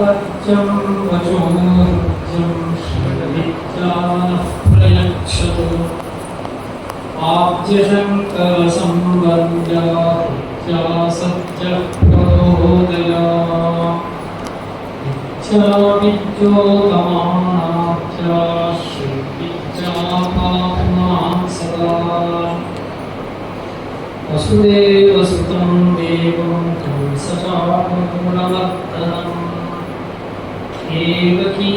वाच्यं वचोर्जं श्रीविद्याप्रयच्छतु आद्यशङ्करसम्बन्ध्या सत्यप्रबोधया विद्योतमानाख्या श्रीविद्यापापुनां सदा वसुदेवसुतं देवं कंसचाणूरमर्दनम् देवकी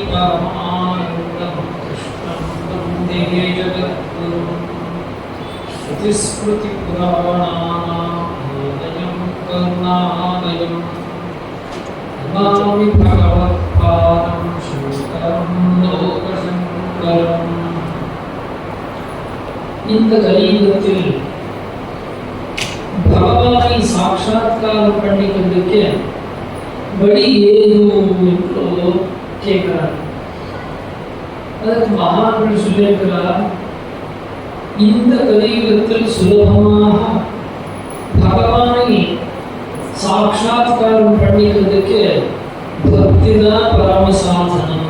परमानन्दं कृष्णं वन्दे जगद्गुरुम् श्रुतिस्मृतिपुराणानामालयं करुणालयं नमामि भगवत्पादं शङ्करं लोकशङ्करम् இந்த கலியுகத்தில் பகவானை சாட்சாத்காரம் பண்ணிக்கிறதுக்கு வழி ஏது என்று கேட்கிறார். அதற்கு மகான்கள் சொல்லியிருக்கிறார், இந்த கலியுகத்தில் சுலபமாக பகவானை சாட்சாத்காரம் பண்ணிக்கிறதுக்கு பக்தி தான் பரம சாதனம்.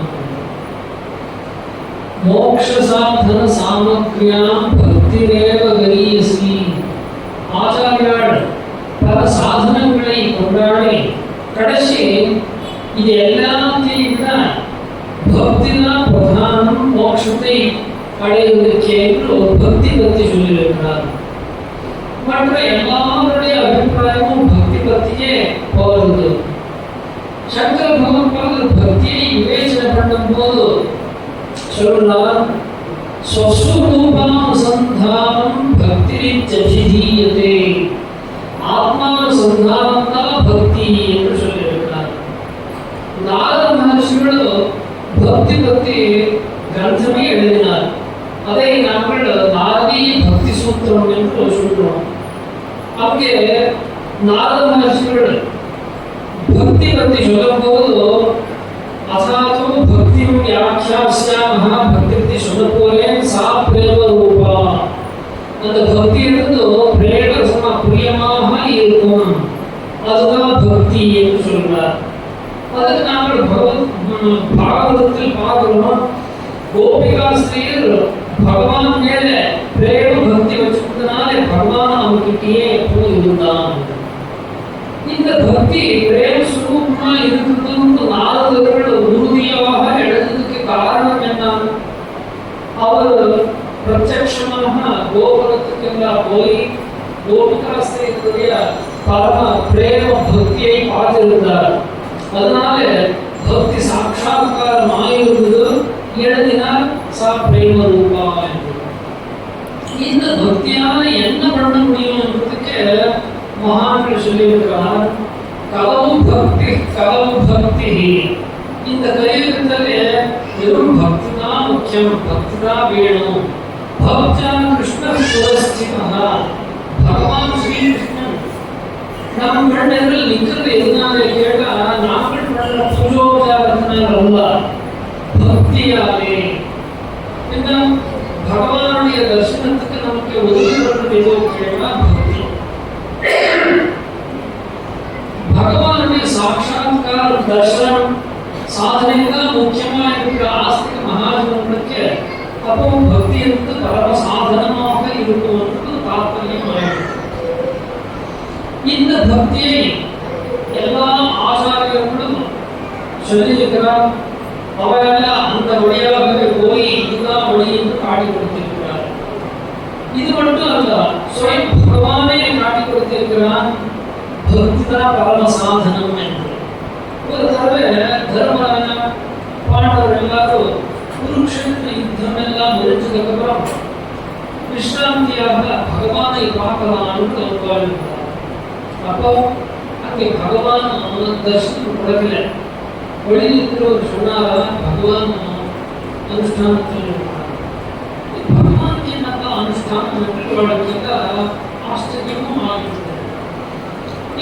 மோக்ஷ சாதன சாமக்ரியாம் பக்திரேவ கரியசி. ஆச்சாரியால் பல சாதனங்களை கொண்டாடி கடைசி இது எல்லாத்தையும் விட பக்தி தான் பிரதானம் மோட்சத்தை அடைவதற்கு என்று ஒரு பக்தி பற்றி சொல்லியிருக்கிறார். மற்ற எல்லாருடைய அபிப்பிராயமும் பக்தி பற்றியே போகிறது. சங்கர பகவத்பாதர் பக்தியை விவேச்சனை பண்ணும் போது சொல்றார், ஸ்வஸ்வரூபானுசந்தானம் பக்திரித்யபிதீயதே. ஆத்மானுசந்தானம் தான் பக்தி என்று சொல்லியிருக்கிறார். நாரத மகர்ஷிகள் பக்தி பற்றி கிரந்தமே எழுதினார். அதை நாங்கள் நாரதீய பக்தி சூத்திரம் என்று சொல்கிறோம். அங்கே நாரத மகர்ஷிகள் பக்தி பற்றி சொல்லும் போது அசாதோ பக்தி வியாக்கியாஸ்யாமஹ பக்தி சொல்ல போலேன் சா பிரேம ரூபா. அந்த பக்தி இருந்து பிரேம ரசமா பிரியமாக இருக்கும், அதுதான் பக்தி என்று சொல்றார். அதுக்கு நாங்கள் பாகவதத்தில் பார்க்கிறோம், கோபிகாஸ்திரியர் பகவான் மேல பிரேம பக்தி வச்சிருந்தனால பகவான் அவர்கிட்டயே எப்போது இருந்தான். இந்த பக்தி பிரேம சுரூபமா இருக்கிறது நாரதர்கள் உறுதியாக எழுதுறதுக்கு காரணம் என்ன? அவர் பிரத்யட்சமாக கோபுரத்துக்கெல்லாம் போய் கோபிகாஸ்திரியருடைய பரம பிரேம பக்தியை பார்த்திருந்தார். அதனால பக்தி சாட்சாத்காரம் ஆயிருந்தது. எழுதினார் சா பிரேம ரூபா என்று. இந்த பக்தியால என்ன பண்ண முடியும் என்பதுக்கு மகான்கள் சொல்லியிருக்கிறார், கலவு பக்தி. இந்த கலியுகத்திலே வெறும் பக்தி தான் முக்கியம், பக்தி தான் வேணும். பக்தா கிருஷ்ண சுரஸ்திதா. பகவான் ஸ்ரீகிருஷ்ணன் நம் கண்ணர்கள் நிற்கிறது எதனால கேட்டா, நாங்கள் பண்ண பூஜோபச்சாரத்தினால் அல்ல, பக்தியாலே. என்ன பகவானுடைய தரிசனத்துக்கு நமக்கு உதவி பண்றது ஏதோ கேட்டா பக்தி. பகவானுடைய சாட்சாத்கார தர்சனம் சாதனை தான் முக்கியமா இருக்கிற ஆஸ்திக மகாஜனங்களுக்கு அப்போ பக்தி என்பது பரம சாதனமாக இருக்கும் தாற்பயம். இந்த பக்தியை எல்லா ஆச்சாரியர்களும் சொல்லியிருக்கிறார். அவரெல்லாம் அந்த வழியாகவே போய் இதுதான் வழி என்று காட்டி கொடுத்திருக்கிறார். இது மட்டும் அல்ல, சுயம் பகவானே காட்டி கொடுத்திருக்கிறான் பக்தி தான் பரம சாதனம் என்று. ஒரு தடவை தர்மராஜா பாண்டவர் எல்லாரும் குருக்ஷேத்திர யுத்தம் எல்லாம் முடிச்சதுக்கப்புறம் விஸ்ராந்தியாக பகவானை பார்க்கலான்னு உட்கார்ந்தார். அப்போ அங்கே பகவான் தரிசனம் கொடுக்கல. வெளியில் இருக்கிறவர் சொன்னாரா, பகவான் அனுஷ்டானத்தில் இருக்கிறார். பகவானுக்கு என்னக்கா அனுஷ்டானம் என்று கேட்டா ஆச்சரியமும் ஆகிவிட்டது.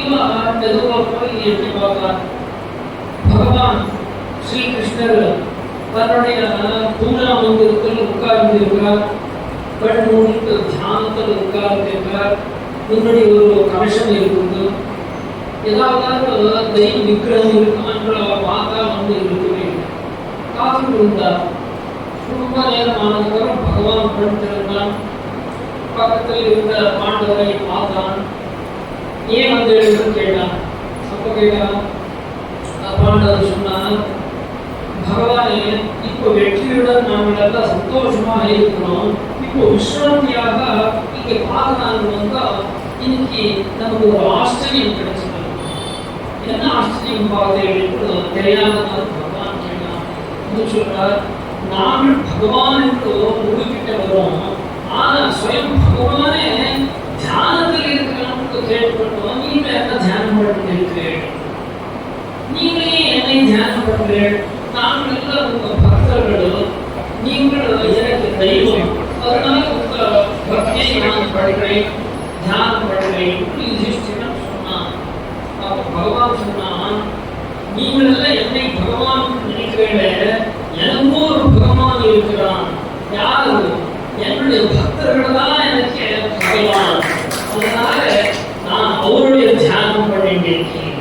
இவன் மெதுவா போய் எட்டி பார்த்தார். பகவான் ஸ்ரீகிருஷ்ணர் தன்னுடைய பூஜா மந்திரத்தில் உட்கார்ந்து இருக்கிறார். கண் மூடிட்டு தியானத்தில் உட்கார்ந்து இருக்கிறார். முன்னாடி ஒரு கலசம் இருக்குது. ஏதாவது தெய்வ விக்கிரகம் இருக்குமென்று அவர் பார்த்தா வந்து இருக்கவே காத்து இருந்தார். ரொம்ப நேரமானதுக்கப்புறம் பகவான் படுத்திருந்தான். பக்கத்தில் இருந்த பாண்டவரை பார்த்தான். ஏன் வந்து கேட்டான். அப்ப கேட்டான். பாண்டவர் சொன்னான், பகவானே, இப்போ வெற்றியுடன் நாங்கள் எல்லாம் சந்தோஷமா இருக்கிறோம். இப்போ விஸ்ராந்தியாக இங்க பார்க்கலான்னு வந்தா இன்னைக்கு நமக்கு ஒரு ஆச்சரியம் கிடைச்சது. என்ன ஆச்சரியம் பார்த்தேன் தெரியாத பகவான் கேட்டான். சொல்றார், நாங்கள் பகவான் என்று உங்ககிட்ட வரோம். ஆனா ஸ்வயம் பகவானே தியானத்தில் இருக்கிறவங்களுக்கு கேட்கப்பட்டோம். நீங்க என்ன தியானம் பண்ணிருக்கிறீர்கள்? நீங்களே என்னை தியானம் பண்ணுறீர்கள். நாங்கள் எல்லாம் உங்க பக்தர்கள். நீங்கள் எனக்கு தெய்வம். அதனால உங்க பக்தியை நான் படுகிறேன், தியானம் படுகிறேன். யுதிஷ்டிரன் சொன்னான். பகவான் சொன்னான், நீங்கள் எல்லாம் என்னை பகவான் நினைக்கிறீர்கள். எனக்கும் ஒரு பகவான் இருக்கிறான். யாரு? என்னுடைய பக்தர்கள் தான் எனக்கு பகவான். அதனால நான் அவருடைய தியானம் பண்ணிருக்கேன்.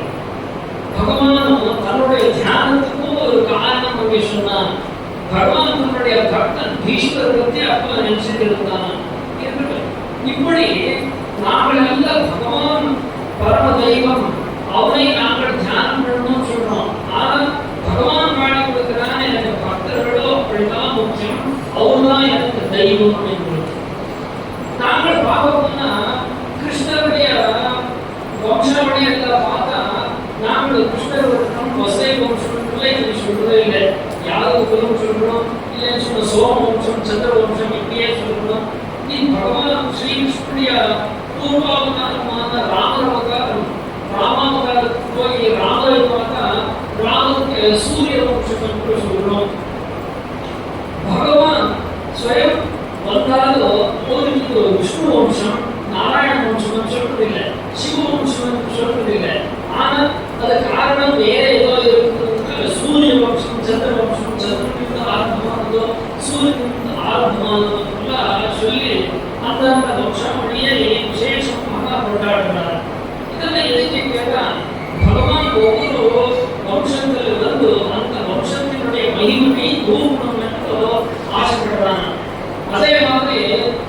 பகவானும் தன்னுடைய தியானத்துக்கும் ஒரு காரணம் அப்படி சொன்னான். பகவான் தன்னுடைய பக்தன் பீஷ்மர் பற்றி அப்ப நினைச்சிட்டு இருந்தான். இப்படி நாங்கள் எல்லாம் பகவான் பரம தெய்வம், அவரை நாங்கள் தியானம் பண்ணணும்னு சொல்றோம். ஆனால் பகவான் வாழ கொடுக்கிறான். எனக்கு பக்தர்களோ அப்படிதான் முக்கியம், அவர்தான் எனக்கு தெய்வம் என்று நாங்கள் பார்க்கணும்னா கிருஷ்ணருடைய வம்சாவளியத்தை பார்த்தா நாங்கள் கிருஷ்ணர் வசை வம்சம் பிள்ளைகளை சொல்றதே இல்லை. யாதவ குலம் சொல்றோம், இல்லைன்னு சொன்ன சோம வம்சம், சந்திர வம்சம் இப்படியே சொல்றோம். நீ பகவான் ஸ்ரீகிருஷ்ணனுடைய பூர்வாவதாரமான ராமர் அவதாரம், ராமாவதாரத்துக்கு போய் ராமரை பார்த்தா ராமருக்கு சூரிய வம்சம் என்று சொல்றோம். பகவான் ஸ்வயம் வந்தாலோ ஒரு விஷ்ணு வம்சம், நாராயண வம்சம் சொல்றதில்லை, சிவ வம்சம் சொல்றதில்லை. ஆனால் அது காரணம் வேற ஏதோ இருக்கிறதுனால சூரிய வம்சம், சந்திர வம்சம், சந்திரனிலிருந்து ஆரம்பமானதோ சூரியனிலிருந்து ஆரம்பமானதோ சொல்லி அந்தந்த வம்சாவளியை விசேஷமாக கொண்டாடுகிறார். இதெல்லாம் எதுக்கு கேட்டா, பகவான் ஒவ்வொரு வம்சத்தில் வந்து அந்த வம்சத்தினுடைய மகிமையை தூக்கணும் என்று ஆசைப்படுறாங்க. அதே மாதிரி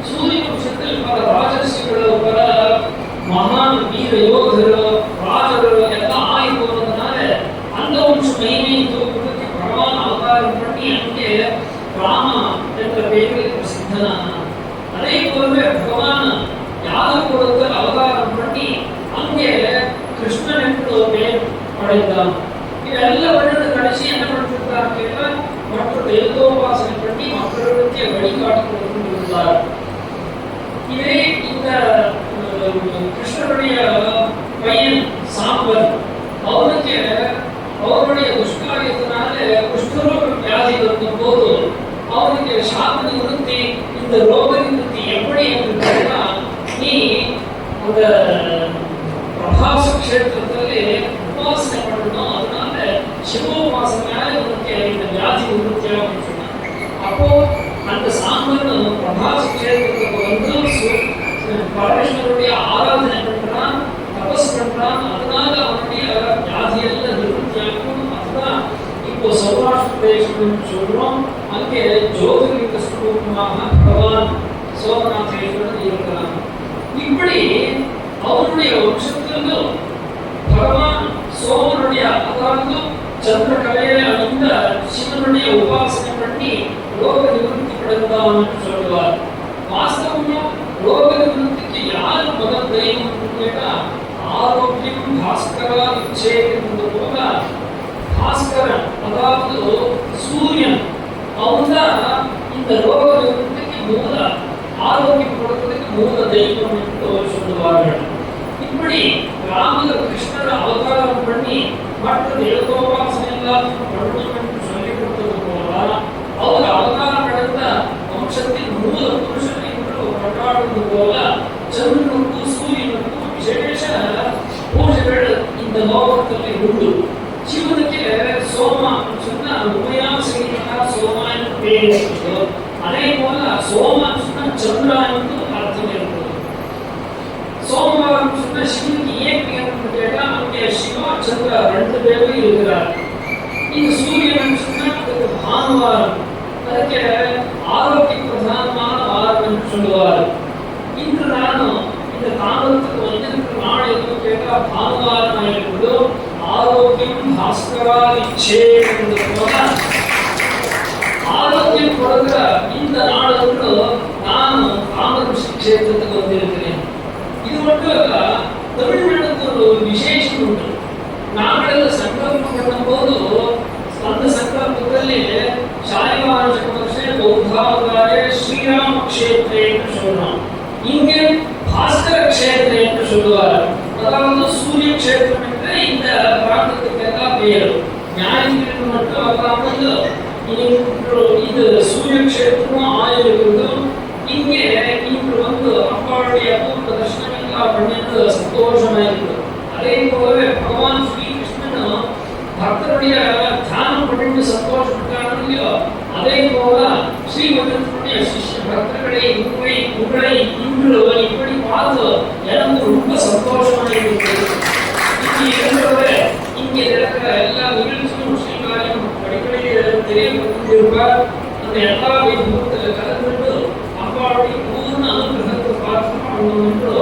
சூரிய வம்சத்தில் பல ராஜர்ஷிகளோ பல மகான் வீர யோகர்களோ ராஜர்களோ எல்லாம் ஆகி போனதுனால அந்த வம்ச மகிமையை தூக்கத்துக்கு பகவான் அவதாரம் பண்ணி அங்கே ராமா என்ற பெயரில் பிரசித்தனான. அதே போலவே பகவான் யாதவ குலத்தில் அவதாரம் பண்ணி அங்கே கிருஷ்ணன் என்று ஒரு பெயர் படைத்தான். இதெல்லாம் வருட கடைசி என்ன பண்ணிருக்கார் கேட்டால் மற்ற தெய்வோபாசனை பண்ணி மக்களுக்கு வழிகாட்டி கொடுத்திருந்தார். இதே இந்த கிருஷ்ணனுடைய பையன் சாம்பர், அவருக்கு அவருடைய துஷ்காரியத்தினால குஷ்டரோக வியாதி வந்த போது அவருக்கு சாப நிவர்த்தி, இந்த ரோக நிவர்த்தி எப்படி என்று கேட்டால், நீ அந்த பிரபாச கஷேத்திரத்திலே உபாசனை பண்ணணும். அதனால சிவோபாசனால உனக்கு இந்த வியாதி நிவர்த்தியாக சொன்னாங்க. அப்போ அந்த சாம்பன் பிரபாச கஷேத்திரத்துக்கு வந்து பரமேஸ்வரனுடைய ஆராதனை பண்றான், தபஸ் பண்றான். அதனால அவனுடைய வியாதியெல்லாம் நிவர்த்தியாகும். அதுதான் இப்போ சௌராஷ்டிர பிரதேசம் சொல்றோம். அங்கே ஜோதிர்லிங்க ஸ்வரூபமாக பகவான் சோமநாதேஸ்வரன் இருக்கிறான். இப்படி அவருடைய வம்சத்திலிருந்து பகவான் சோமனுடைய அதாவது சந்திர கலையில அணிந்த சிவனுடைய உபாசனை பண்ணி ரோக நிவர்த்தி படைத்தான் என்று சொல்லுவார். வாஸ்தவமா ரோக நிவர்த்திக்கு யாரு முதல் தெய்வம் கேட்டா, ஆரோக்கியம் பாஸ்கரா இச்சேகின்ற போல பாஸ்கரன் அதாவது சூரியன் அவன்தான் இந்த ரோக நிவர்த்திக்கு மூல ஆரோக்கியம் கொடுப்பதற்கு மூல தெய்வம் என்று சொல்லுவார்கள். இப்படி ராமர் கிருஷ்ணர் அவதாரம் பண்ணி மற்ற தேவோபாசனை எல்லாத்துக்கும் பண்ணணும் என்று சொல்லிக் கொடுத்தது போல அவர் அவதாரம் அடைந்த வம்சத்தின் மூல புருஷனை என்று கொண்டாடுவது போல சந்திரனுக்கும் சூரியனுக்கும் விசேஷ பூஜைகள் இந்த லோகத்தில் உண்டு. சிவனுக்கு சோமா சொன்னா உண்மையாக செய்யறதா சோமா என்று பேர் இருக்கிறது. அதே போல சோமா சொன்னா சந்திரானுக்கு அர்த்தம் இருக்கிறது. சோமவாரம் சொன்ன சிவனுக்கு ஏன் பேர் கேட்டா இருக்கக்கூடிய சிவா சந்திரா 2 பேரும் இருக்கிறார். இந்த சூரியன் சொன்னா அதுக்கு பானுவாரம், அதுக்கு ஆரோக்கிய பிரதானமான வாரம் என்று சொல்லுவார். இன்று நானும் இந்த தாமதத்துக்கு வந்திருக்கிற நாள் எதுவும் கேட்டா பானுவாரம் இருக்கிறதோ ஆரோக்கியம் பாஸ்கரா இச்சே என்று போல ஆரோக்கியம் கொடுக்கிற இந்த நாளுக்கு நானும் தாமதம் கஷேத்திரத்துக்கு வந்திருக்கிறேன். இது மட்டும் இல்ல, தமிழ்நாட்டுக்கு ஒரு விசேஷம் உண்டு. நாங்கள் சங்கல்பம் பண்ணும் போது அந்த சங்கல்பத்திலே சாய்வான சக்கரவர்த்தி பௌத்தாவதாரே ஸ்ரீராம கஷேத்திரே என்று சொல்றோம். இங்கே பாஸ்கர கஷேத்திரே என்று சொல்லுவார். அதாவது சூரிய கஷேத்திரம் என்று இந்த பிராந்தத்துக்கு எல்லாம் பேர். ஞாயிற்றுக்கிழமை மட்டும் அல்லாமல் இது சூரிய கஷேத்திரம் ஆயிருக்கிறதும் இங்கே இன்று வந்து அப்பாவுடைய அபூர்வ தர்ஷனங்களாக பண்ணிட்டு சந்தோஷமாக இருக்குது. அதே போலவே பகவான் ஸ்ரீகிருஷ்ணனும் பக்தருடைய தியானம் பண்ணிட்டு சந்தோஷப்பட்டாங்க இல்லையோ, அதே போல ஸ்ரீமந்தனுடைய சிஷ்ய பக்தர்களை உங்களை இன்று இப்படி பார்த்து எனக்கு ரொம்ப சந்தோஷமாக இருக்குது. இங்கே இருக்கிறவரை இங்கே இருக்கிற எல்லா நிகழ்ச்சியும் ஸ்ரீகாரியம் அடிக்கடி தெரியப்பட்டிருப்பார். அந்த எல்லா வைபவத்தில் கலந்துட்டு அப்பாவுடைய பூர்ண அனுகிரகத்தை பார்த்து என்று